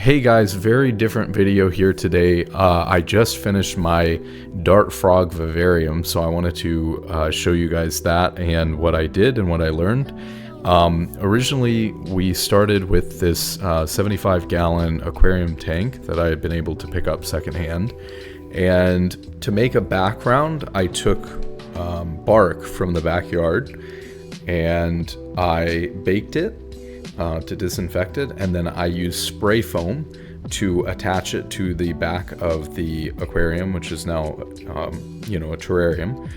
Hey guys, very different video here today. I just finished my Dart Frog Vivarium, so I wanted to show you guys that and what I did and what I learned. Originally, we started with this 75-gallon aquarium tank that I had been able to pick up secondhand. And to make a background, I took bark from the backyard and I baked it to disinfect it, and then I used spray foam to attach it to the back of the aquarium, which is now a terrarium.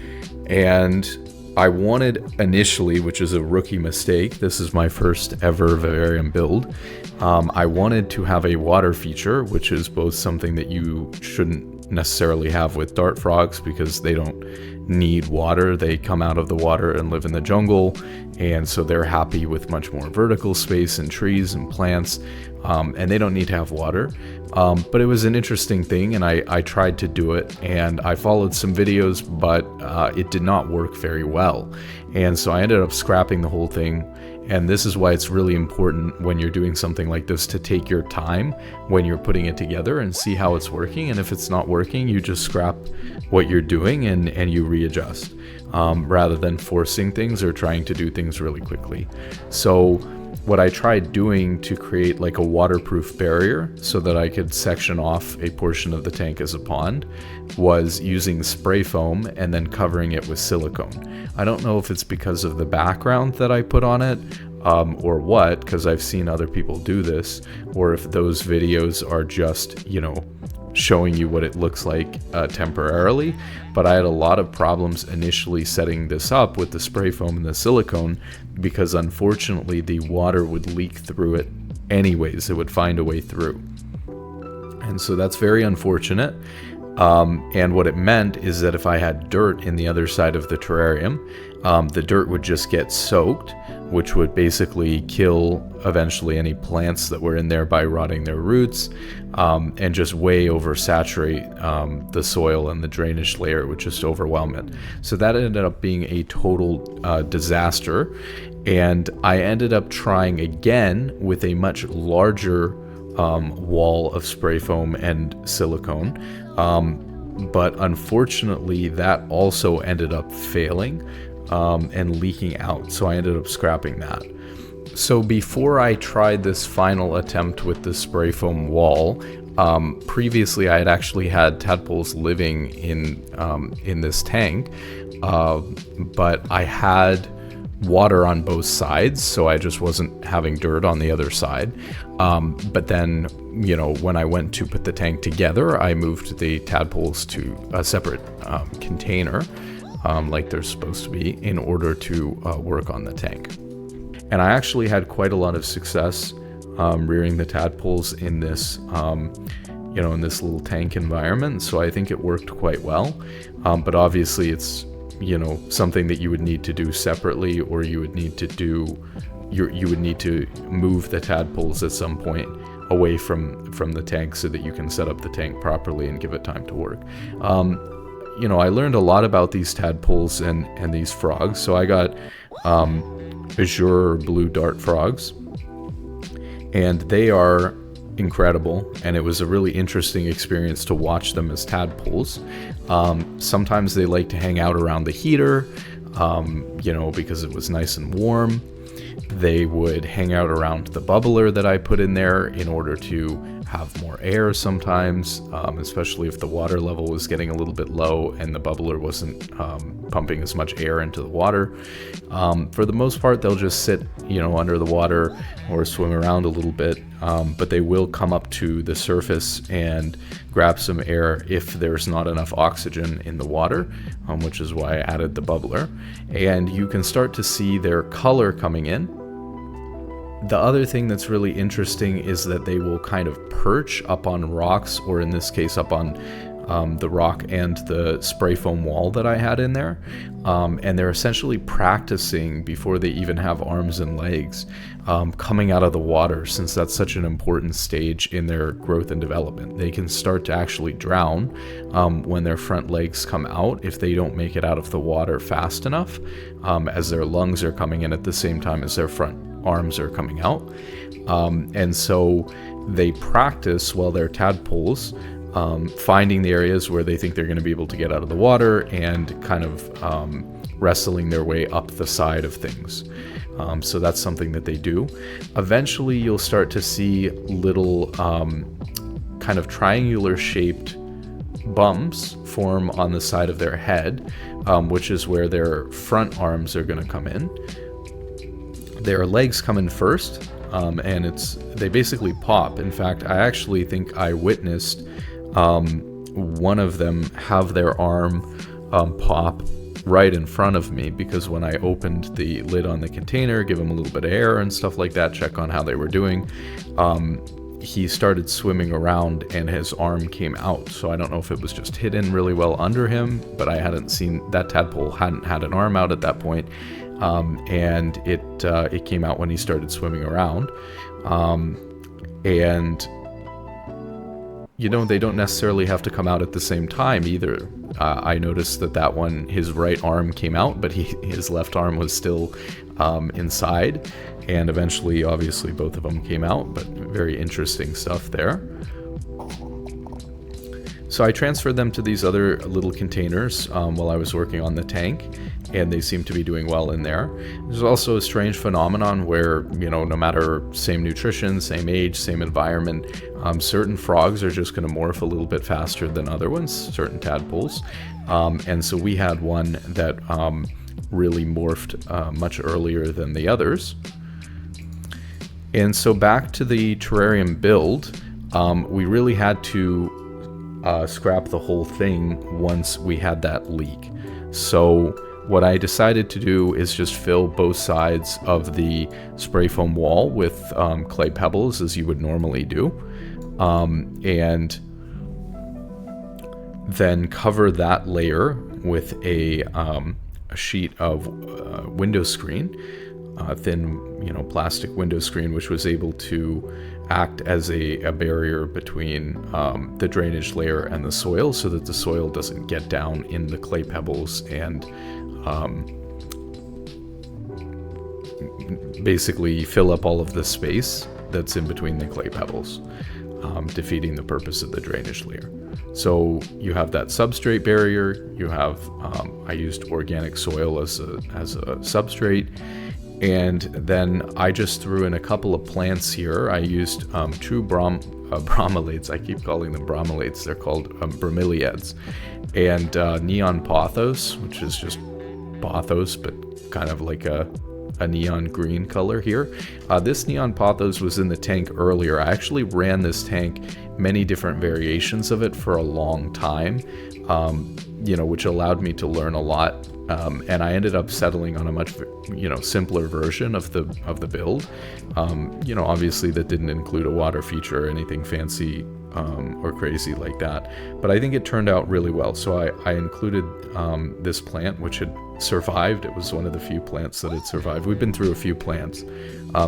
And I wanted initially, which is a rookie mistake, this is my first ever vivarium build, I wanted to have a water feature, which is both something that you shouldn't necessarily have with dart frogs because they don't need water. They come out of the water and live in the jungle, and so they're happy with much more vertical space and trees and plants, and they don't need to have water. But it was an interesting thing, and I tried to do it, and I followed some videos, but it did not work very well, and so I ended up scrapping the whole thing. And this is why it's really important when you're doing something like this to take your time when you're putting it together and see how it's working. And if it's not working, you just scrap what you're doing and you readjust, rather than forcing things or trying to do things really quickly. So what I tried doing to create like a waterproof barrier so that I could section off a portion of the tank as a pond was using spray foam and then covering it with silicone. I don't know if it's because of the background that I put on it or what, because I've seen other people do this, or if those videos are just, showing you what it looks like temporarily. But I had a lot of problems initially setting this up with the spray foam and the silicone because unfortunately the water would leak through it anyways. It would find a way through. And so that's very unfortunate. And what it meant is that if I had dirt in the other side of the terrarium, the dirt would just get soaked, which would basically kill eventually any plants that were in there by rotting their roots, and just way oversaturate the soil, and the drainage layer would just overwhelm it. So that ended up being a total disaster, and I ended up trying again with a much larger wall of spray foam and silicone, but unfortunately that also ended up failing and leaking out, so I ended up scrapping that. So before I tried this final attempt with the spray foam wall, previously I had actually had tadpoles living in this tank, but I had water on both sides, so I just wasn't having dirt on the other side. But then, when I went to put the tank together, I moved the tadpoles to a separate container, like they're supposed to be, in order to work on the tank. And I actually had quite a lot of success rearing the tadpoles in this, in this little tank environment. So I think it worked quite well. But obviously it's, something that you would need to do separately, or you would need to you would need to move the tadpoles at some point away from the tank so that you can set up the tank properly and give it time to work. I learned a lot about these tadpoles and these frogs. So I got Azure blue dart frogs, and they are incredible, and it was a really interesting experience to watch them as tadpoles. Sometimes they like to hang out around the heater, because it was nice and warm. They would hang out around the bubbler that I put in there in order to have more air sometimes, especially if the water level was getting a little bit low and the bubbler wasn't pumping as much air into the water. For the most part, they'll just sit, under the water or swim around a little bit, but they will come up to the surface and grab some air if there's not enough oxygen in the water, which is why I added the bubbler. And you can start to see their color coming in. The other thing that's really interesting is that they will kind of perch up on rocks, or in this case up on the rock and the spray foam wall that I had in there, and they're essentially practicing before they even have arms and legs coming out of the water, since that's such an important stage in their growth and development. They can start to actually drown when their front legs come out if they don't make it out of the water fast enough, as their lungs are coming in at the same time as their front arms are coming out. And so they practice while they're tadpoles, finding the areas where they think they're going to be able to get out of the water and kind of wrestling their way up the side of things. So that's something that they do. Eventually, you'll start to see little kind of triangular shaped bumps form on the side of their head, which is where their front arms are going to come in. Their legs come in first, and they basically pop. In fact, I actually think I witnessed one of them have their arm pop right in front of me, because when I opened the lid on the container, give him a little bit of air and stuff like that, check on how they were doing, he started swimming around and his arm came out. So I don't know if it was just hidden really well under him, but I hadn't seen that tadpole hadn't had an arm out at that point, and it came out when he started swimming around. And you know, they don't necessarily have to come out at the same time either. I noticed that one, his right arm came out, but his left arm was still inside. And eventually, obviously, both of them came out, but very interesting stuff there. So I transferred them to these other little containers while I was working on the tank, and they seem to be doing well in there. There's also a strange phenomenon where, you know, no matter same nutrition, same age, same environment, certain frogs are just going to morph a little bit faster than other ones, certain tadpoles. And so we had one that really morphed much earlier than the others. And so back to the terrarium build, we really had to scrap the whole thing once we had that leak. So what I decided to do is just fill both sides of the spray foam wall with clay pebbles, as you would normally do, and then cover that layer with a sheet of window screen, thin, you know, plastic window screen, which was able to act as a barrier between the drainage layer and the soil, so that the soil doesn't get down in the clay pebbles and basically fill up all of the space that's in between the clay pebbles, defeating the purpose of the drainage layer. So you have that substrate barrier, you have, I used organic soil as a substrate, and then I just threw in a couple of plants here. I used true bromeliads. I keep calling them bromeliads. They're called bromeliads. And neon pothos, which is just pothos, but kind of like a neon green color here. This neon pothos was in the tank earlier. I actually ran this tank, many different variations of it, for a long time, you know, which allowed me to learn a lot. And I ended up settling on a much, you know, simpler version of the build. You know, obviously that didn't include a water feature or anything fancy or crazy like that, but I think it turned out really well. So I included this plant, which had survived. It was one of the few plants that had survived. We've been through a few plants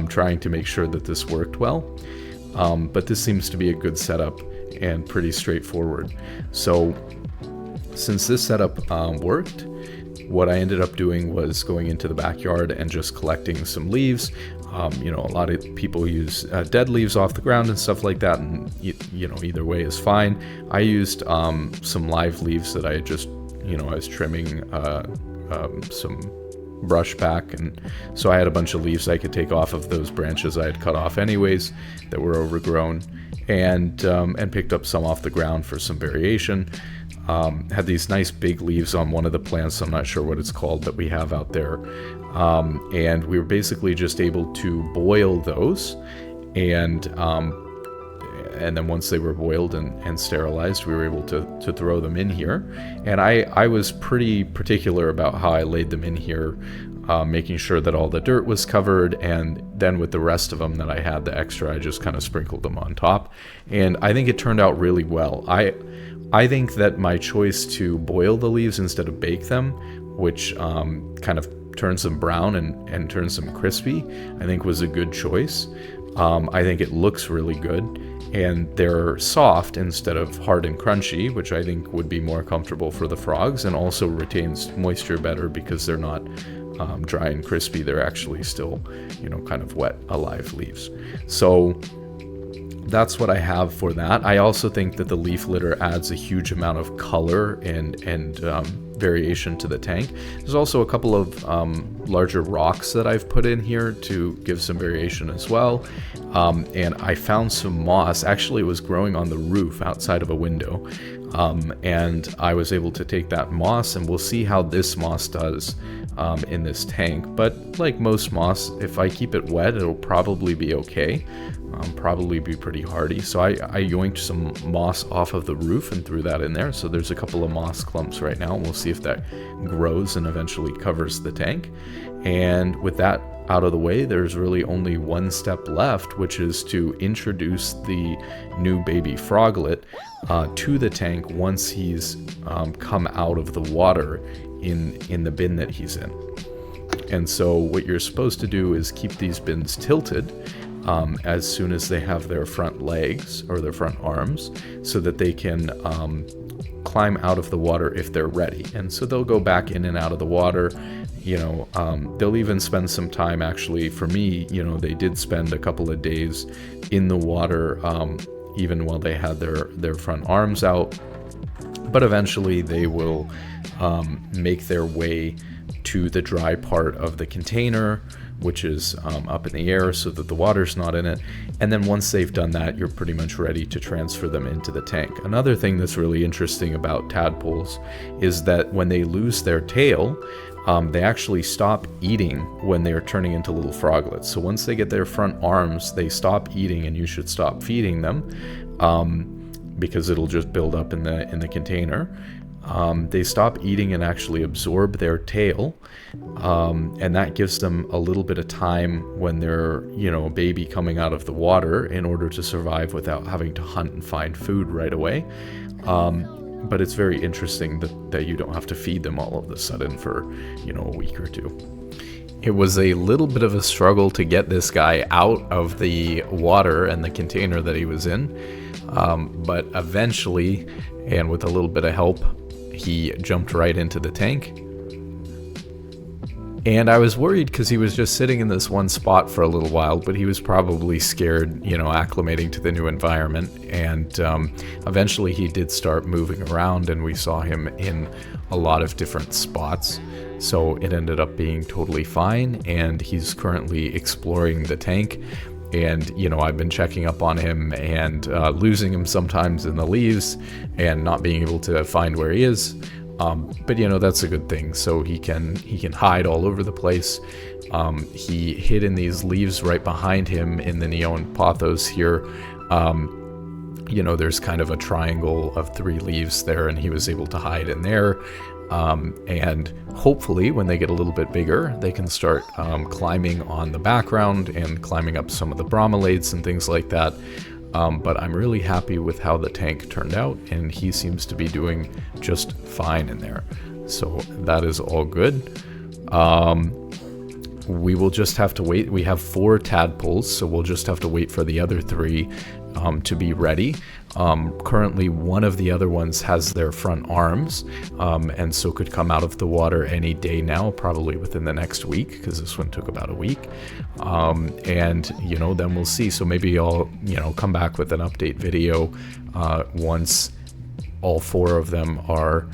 trying to make sure that this worked well, but this seems to be a good setup and pretty straightforward. So since this setup worked, what I ended up doing was going into the backyard and just collecting some leaves. You know, a lot of people use dead leaves off the ground and stuff like that, and you know, either way is fine. I used some live leaves that I had just, you know, I was trimming some brush back, and so I had a bunch of leaves I could take off of those branches I had cut off anyways that were overgrown, and picked up some off the ground for some variation. Had these nice big leaves on one of the plants, I'm not sure what it's called, that we have out there, and we were basically just able to boil those, and then once they were boiled and sterilized, we were able to throw them in here. And I was pretty particular about how I laid them in here, making sure that all the dirt was covered, and then with the rest of them that I had, the extra, I just kind of sprinkled them on top, and I think it turned out really well. I think that my choice to boil the leaves instead of bake them, which kind of turns them brown and turns them crispy, I think was a good choice. I think it looks really good, and they're soft instead of hard and crunchy, which I think would be more comfortable for the frogs, and also retains moisture better because they're not dry and crispy. They're actually still, you know, kind of wet, alive leaves. So that's what I have for that. I also think that the leaf litter adds a huge amount of color and variation to the tank. There's also a couple of larger rocks that I've put in here to give some variation as well. And I found some moss. Actually, it was growing on the roof outside of a window. And I was able to take that moss, and we'll see how this moss does in this tank. But like most moss, if I keep it wet, it'll probably be okay. Probably be pretty hardy. So I yoinked some moss off of the roof and threw that in there. So there's a couple of moss clumps right now, and we'll see if that grows and eventually covers the tank. And with that out of the way, there's really only one step left, which is to introduce the new baby froglet to the tank once he's come out of the water in the bin that he's in. And so what you're supposed to do is keep these bins tilted as soon as they have their front legs or their front arms, so that they can climb out of the water if they're ready. And so they'll go back in and out of the water. They'll even spend some time, actually, for me, they did spend a couple of days in the water, even while they had their front arms out. But eventually they will make their way to the dry part of the container, which is up in the air so that the water's not in it. And then once they've done that, you're pretty much ready to transfer them into the tank. Another thing that's really interesting about tadpoles is that when they lose their tail, they actually stop eating when they're turning into little froglets. So once they get their front arms, they stop eating, and you should stop feeding them because it'll just build up in the container. They stop eating and actually absorb their tail, and that gives them a little bit of time when they're, a baby coming out of the water, in order to survive without having to hunt and find food right away. But it's very interesting that you don't have to feed them all of a sudden for, a week or two. It was a little bit of a struggle to get this guy out of the water and the container that he was in, but eventually, and with a little bit of help, he jumped right into the tank. And I was worried because he was just sitting in this one spot for a little while, but he was probably scared, acclimating to the new environment. And eventually he did start moving around, and we saw him in a lot of different spots. So it ended up being totally fine, and he's currently exploring the tank. And, I've been checking up on him and losing him sometimes in the leaves and not being able to find where he is. But that's a good thing. So he can hide all over the place. He hid in these leaves right behind him in the neon pothos here. There's kind of a triangle of 3 leaves there, and he was able to hide in there. And hopefully when they get a little bit bigger, they can start climbing on the background and climbing up some of the bromeliads and things like that. But I'm really happy with how the tank turned out, and he seems to be doing just fine in there. So that is all good. We will just have to wait. We have 4 tadpoles, so we'll just have to wait for the other 3 to be ready. Currently, one of the other ones has their front arms, and so could come out of the water any day now, probably within the next week, because this one took about a week. And then we'll see. So maybe I'll come back with an update video once all 4 of them are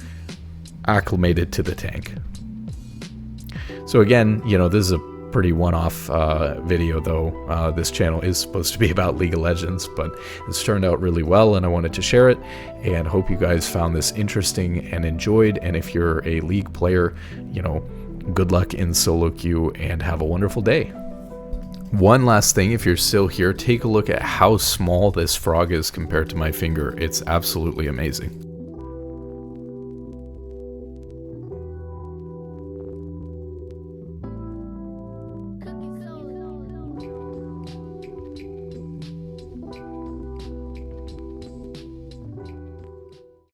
acclimated to the tank. So again, this is a pretty one-off video, though. This channel is supposed to be about League of Legends, but it's turned out really well, and I wanted to share it, and hope you guys found this interesting and enjoyed. And if you're a League player, good luck in solo queue, and have a wonderful day. One last thing, if you're still here, take a look at how small this frog is compared to my finger. It's absolutely amazing.